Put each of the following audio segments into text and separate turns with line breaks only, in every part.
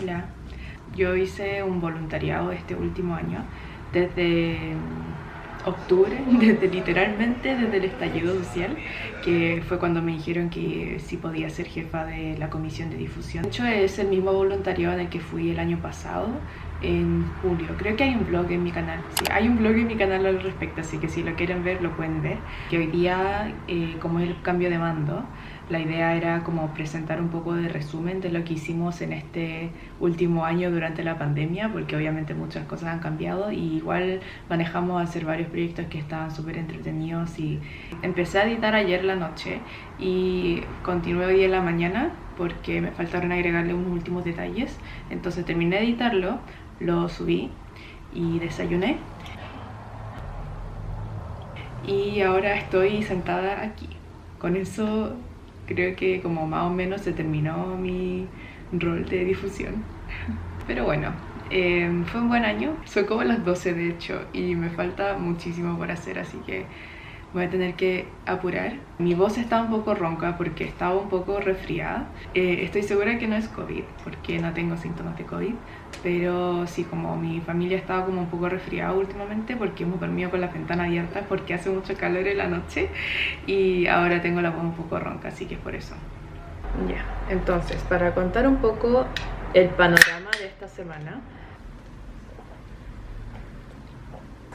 Hola, yo hice un voluntariado este último año, desde octubre, literalmente desde el estallido social, que fue cuando me dijeron que sí podía ser jefa de la comisión de difusión. De hecho, es el mismo voluntariado en el que fui el año pasado, en julio. Creo que hay un blog en mi canal. Sí, hay un blog en mi canal al respecto, así que si lo quieren ver, lo pueden ver. Que hoy día, como es el cambio de mando, la idea era como presentar un poco de resumen de lo que hicimos en este último año durante la pandemia, porque obviamente muchas cosas han cambiado y igual manejamos hacer varios proyectos que estaban súper entretenidos. Y empecé a editar ayer la noche y continué hoy en la mañana porque me faltaron agregarle unos últimos detalles. Entonces terminé de editarlo, lo subí y desayuné. Y ahora estoy sentada aquí. Con eso creo que como más o menos se terminó mi rol de difusión. Pero bueno, fue un buen año. Son como las 12 de hecho y me falta muchísimo por hacer, así que voy a tener que apurar. Mi voz está un poco ronca porque estaba un poco resfriada. Estoy segura que no es COVID porque no tengo síntomas de COVID, pero sí, como mi familia estaba como un poco resfriada últimamente porque hemos dormido con las ventanas abiertas porque hace mucho calor en la noche y ahora tengo la voz un poco ronca, así que es por eso. Ya, entonces, para contar un poco el panorama de esta semana.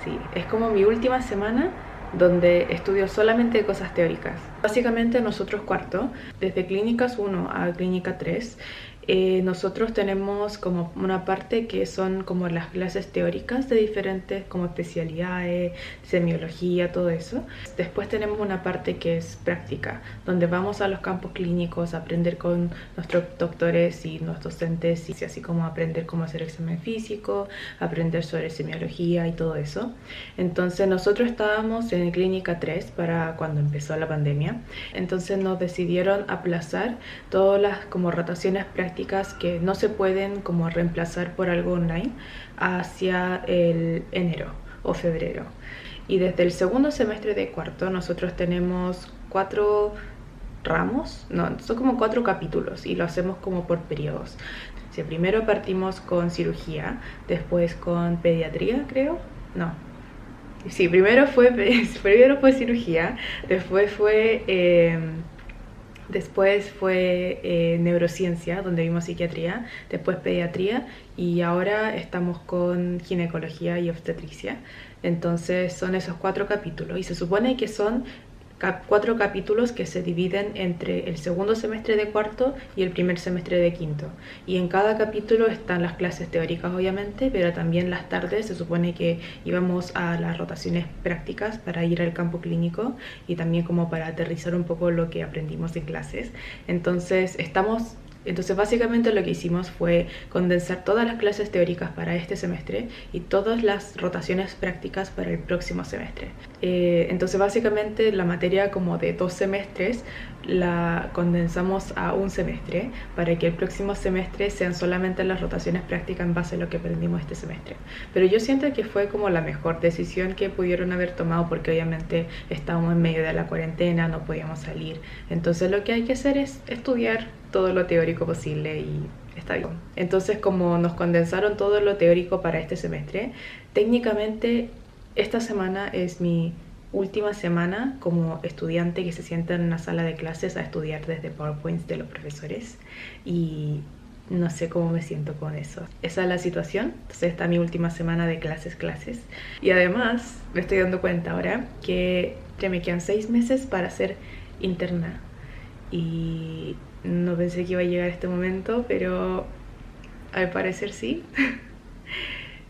Sí, es como mi última semana donde estudio solamente cosas teóricas. Básicamente nosotros cuarto, desde clínicas 1 a clínica 3, nosotros tenemos como una parte que son como las clases teóricas de diferentes como especialidades, semiología, todo eso. Después tenemos una parte que es práctica, donde vamos a los campos clínicos a aprender con nuestros doctores y nuestros docentes, y así como aprender cómo hacer examen físico, aprender sobre semiología y todo eso. Entonces nosotros estábamos en clínica 3 para cuando empezó la pandemia. Entonces nos decidieron aplazar todas las como rotaciones prácticas que no se pueden como reemplazar por algo online hacia el enero o febrero. Y desde el segundo semestre de cuarto nosotros tenemos 4 ramos, no, son como 4 capítulos y lo hacemos como por periodos. Si primero partimos con cirugía, después con pediatría, creo, no. Sí, primero fue cirugía, después fue neurociencia, donde vimos psiquiatría, después pediatría y ahora estamos con ginecología y obstetricia. Entonces son esos 4 capítulos y se supone que son 4 capítulos que se dividen entre el segundo semestre de cuarto y el primer semestre de quinto. Y en cada capítulo están las clases teóricas, obviamente, pero también las tardes se supone que íbamos a las rotaciones prácticas para ir al campo clínico y también como para aterrizar un poco lo que aprendimos en clases. Entonces básicamente lo que hicimos fue condensar todas las clases teóricas para este semestre y todas las rotaciones prácticas para el próximo semestre. Entonces básicamente la materia como de 2 semestres la condensamos a un semestre para que el próximo semestre sean solamente las rotaciones prácticas en base a lo que aprendimos este semestre. Pero yo siento que fue como la mejor decisión que pudieron haber tomado porque obviamente estábamos en medio de la cuarentena, no podíamos salir. Entonces lo que hay que hacer es estudiar todo lo teórico posible y está bien. Entonces como nos condensaron todo lo teórico para este semestre, técnicamente esta semana es mi última semana como estudiante que se sienta en una sala de clases a estudiar desde PowerPoints de los profesores y no sé cómo me siento con eso. Esa es la situación. Entonces esta es mi última semana de clases y además me estoy dando cuenta ahora que me quedan 6 meses para ser interna y no pensé que iba a llegar este momento, pero al parecer sí.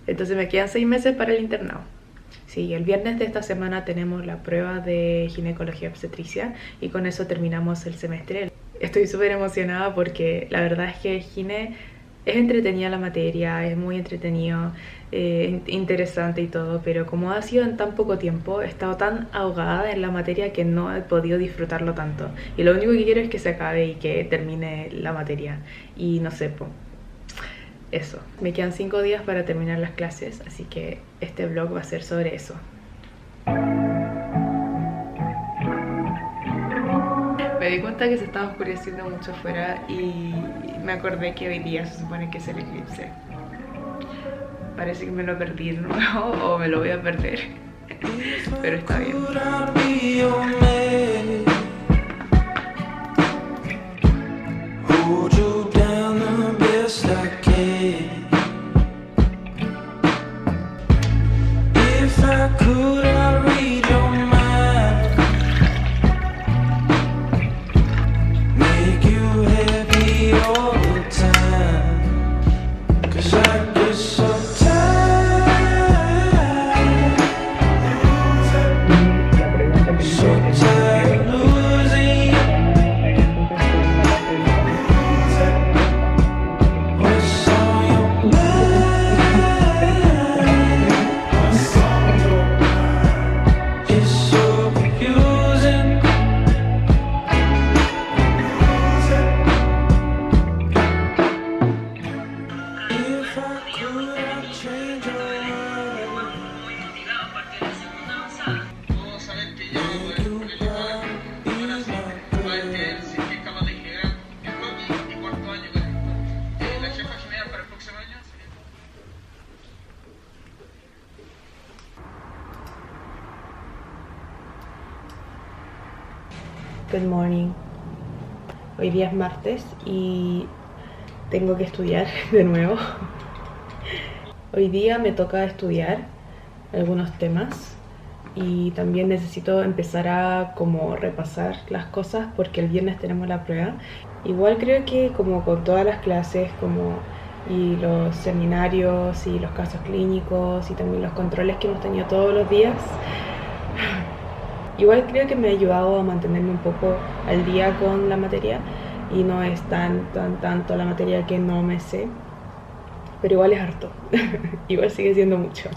Entonces me quedan 6 meses para el internado. Sí, el viernes de esta semana tenemos la prueba de ginecología obstetricia y con eso terminamos el semestre. Estoy súper emocionada porque la verdad es que gine es entretenida la materia, es muy entretenido, interesante y todo, pero como ha sido en tan poco tiempo, he estado tan ahogada en la materia que no he podido disfrutarlo tanto. Y lo único que quiero es que se acabe y que termine la materia. Y no sé, eso. Me quedan 5 días para terminar las clases, así que este vlog va a ser sobre eso. Me Me di cuenta que se estaba oscureciendo mucho afuera y me acordé que hoy día se supone que es el eclipse. Parece que me lo perdí de nuevo o me lo voy a perder, pero está bien. Good morning. Hoy día es martes y tengo que estudiar de nuevo. Hoy día me toca estudiar algunos temas y también necesito empezar a como repasar las cosas porque el viernes tenemos la prueba. Igual creo que como con todas las clases y los seminarios y los casos clínicos y también los controles que hemos tenido todos los días, igual creo que me ha ayudado a mantenerme un poco al día con la materia y no es tanto la materia que no me sé, pero igual es harto, igual sigue siendo mucho.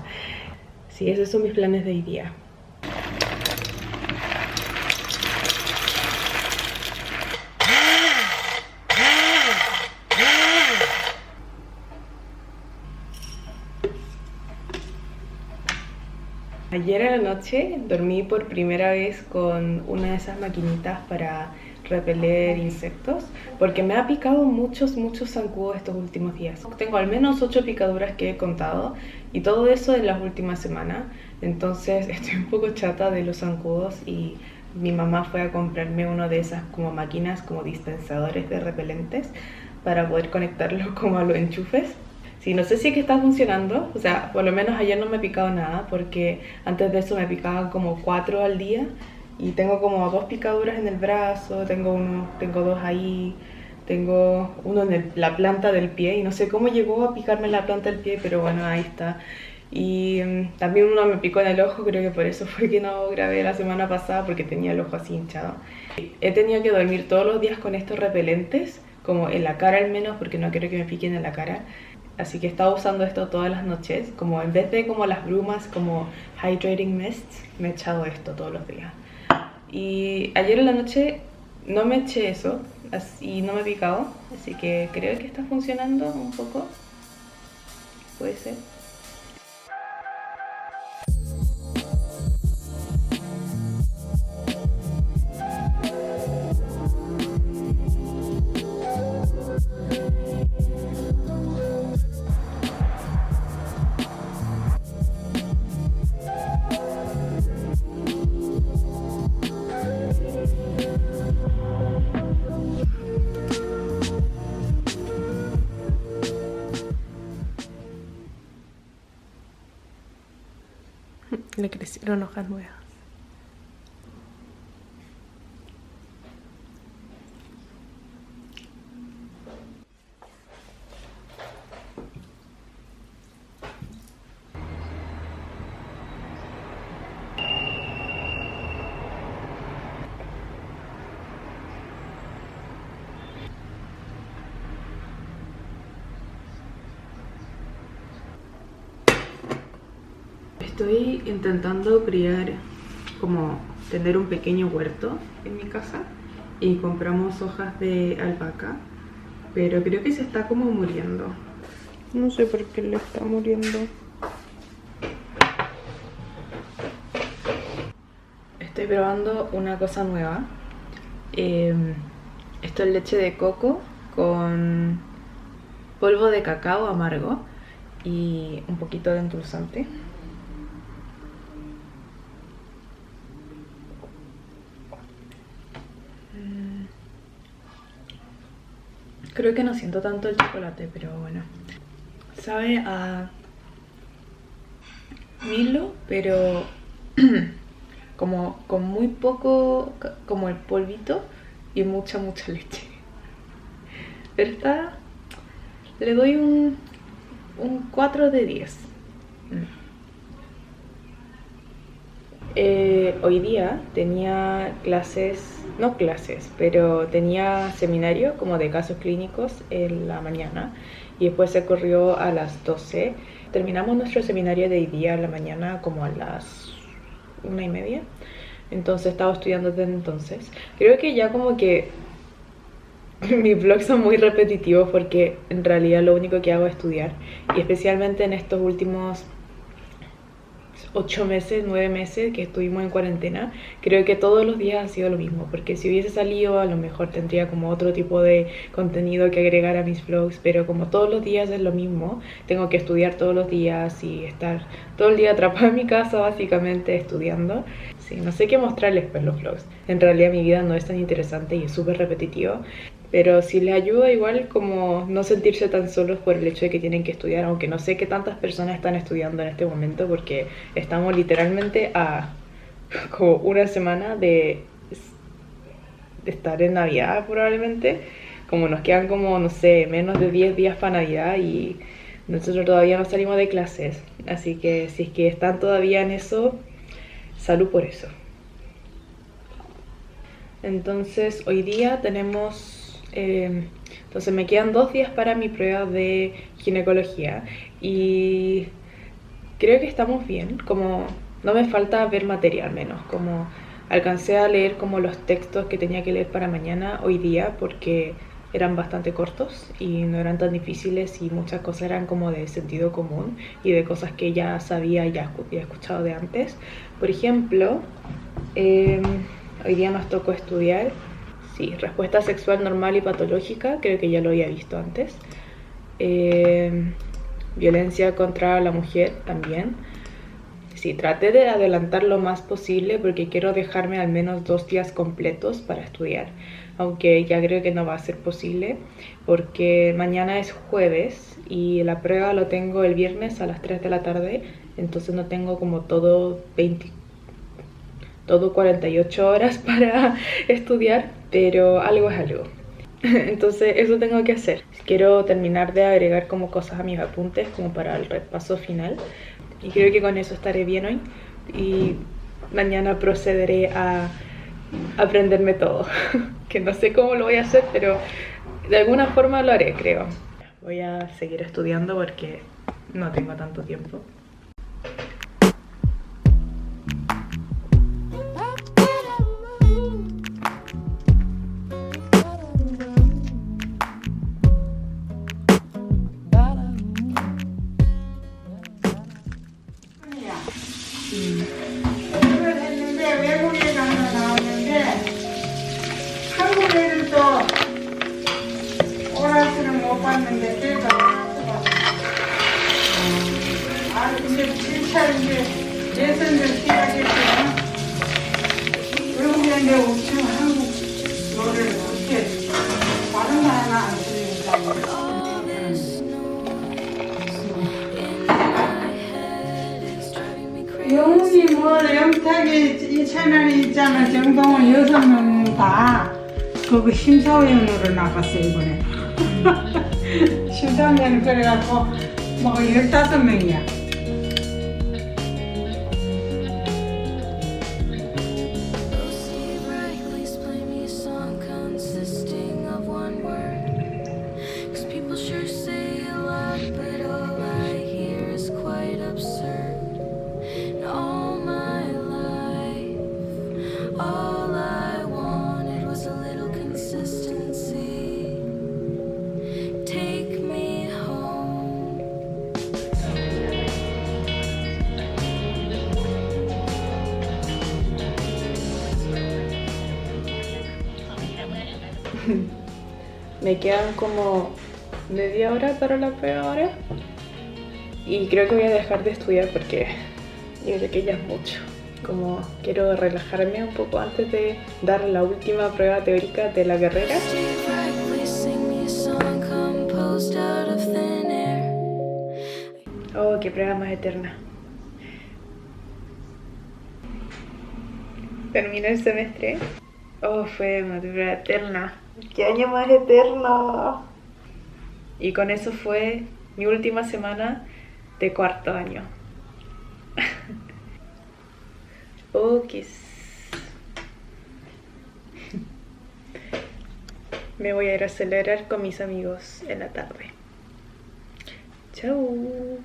Sí, esos son mis planes de hoy día. Ayer a la noche dormí por primera vez con una de esas maquinitas para repeler insectos porque me ha picado muchos zancudos estos últimos días. Tengo al menos 8 picaduras que he contado y todo eso en las últimas semanas, entonces estoy un poco chata de los zancudos y mi mamá fue a comprarme una de esas como máquinas, como dispensadores de repelentes para poder conectarlos como a los enchufes. Sí, no sé si es que está funcionando, o sea, por lo menos ayer no me he picado nada porque antes de eso me picaban como 4 al día y tengo como 2 picaduras en el brazo, tengo 2 ahí, tengo uno en la planta del pie y no sé cómo llegó a picarme en la planta del pie, pero bueno, ahí está. Y también uno me picó en el ojo, creo que por eso fue que no grabé la semana pasada porque tenía el ojo así hinchado. He tenido que dormir todos los días con estos repelentes, como en la cara al menos, porque no quiero que me piquen en la cara. Así que he estado usando esto todas las noches, como en vez de como las brumas, como hydrating mists, me he echado esto todos los días. Y ayer en la noche no me eché eso y no me he picado, así que creo que está funcionando un poco. Puede ser. Le crecieron hojas nuevas. Estoy intentando criar, como tener un pequeño huerto en mi casa y compramos hojas de albahaca, pero creo que se está como muriendo. No sé por qué le está muriendo. Estoy probando una cosa nueva Esto es leche de coco con polvo de cacao amargo y un poquito de endulzante. Creo que no siento tanto el chocolate, pero bueno. Sabe a Milo, pero como con muy poco, como el polvito y mucha leche. Pero está, le doy un 4 de 10. Hoy día tenía no clases, pero tenía seminario como de casos clínicos en la mañana y después se corrió a las 12. Terminamos nuestro seminario de hoy día en la mañana como a las 1:30. Entonces estaba estudiando desde entonces. Creo que ya como que mis vlogs son muy repetitivos porque en realidad lo único que hago es estudiar. Y especialmente en estos últimos 8 meses, 9 meses que estuvimos en cuarentena, creo que todos los días ha sido lo mismo, porque si hubiese salido a lo mejor tendría como otro tipo de contenido que agregar a mis vlogs, pero como todos los días es lo mismo, tengo que estudiar todos los días y estar todo el día atrapada en mi casa básicamente estudiando. Sí, no sé qué mostrarles con los vlogs, en realidad mi vida no es tan interesante y es súper repetitivo. Pero si les ayuda igual como no sentirse tan solos por el hecho de que tienen que estudiar, aunque no sé qué tantas personas están estudiando en este momento porque estamos literalmente a como una semana de estar en Navidad probablemente. Como nos quedan como, no sé, menos de 10 días para Navidad y nosotros todavía no salimos de clases. Así que si es que están todavía en eso, salud por eso. Entonces hoy día tenemos... entonces me quedan 2 días para mi prueba de ginecología y creo que estamos bien, como no me falta ver material al menos, como alcancé a leer como los textos que tenía que leer para mañana hoy día porque eran bastante cortos y no eran tan difíciles y muchas cosas eran como de sentido común y de cosas que ya sabía y ya había escuchado de antes. Por ejemplo, hoy día nos tocó estudiar respuesta sexual normal y patológica, creo que ya lo había visto antes. Violencia contra la mujer también. Sí, traté de adelantar lo más posible porque quiero dejarme al menos 2 días completos para estudiar, aunque ya creo que no va a ser posible porque mañana es jueves y la prueba lo tengo el viernes a las 3 de la tarde, entonces no tengo como todo 48 horas para estudiar, pero algo es algo. Entonces eso tengo que hacer. Quiero terminar de agregar como cosas a mis apuntes como para el repaso final y creo que con eso estaré bien hoy y mañana procederé a aprenderme todo. Que no sé cómo lo voy a hacer, pero de alguna forma lo haré, creo. Voy a seguir estudiando porque no tengo tanto tiempo.
영웅이 뭐 영탁이 이 채널이 있잖아. 정동원 6명 다 그거 심사위원으로 나갔어 이번에. 심사위원 그래갖고 뭐 15명이야.
Me quedan como media hora para la prueba ahora. Y creo que voy a dejar de estudiar porque yo creo que ya es mucho. Como quiero relajarme un poco antes de dar la última prueba teórica de la carrera. Oh, qué prueba más eterna. Terminé el semestre. Oh, fue una prueba eterna. ¡Qué año más eterno! Y con eso fue mi última semana de cuarto año. Oh, me voy a ir a celebrar con mis amigos en la tarde. Chau.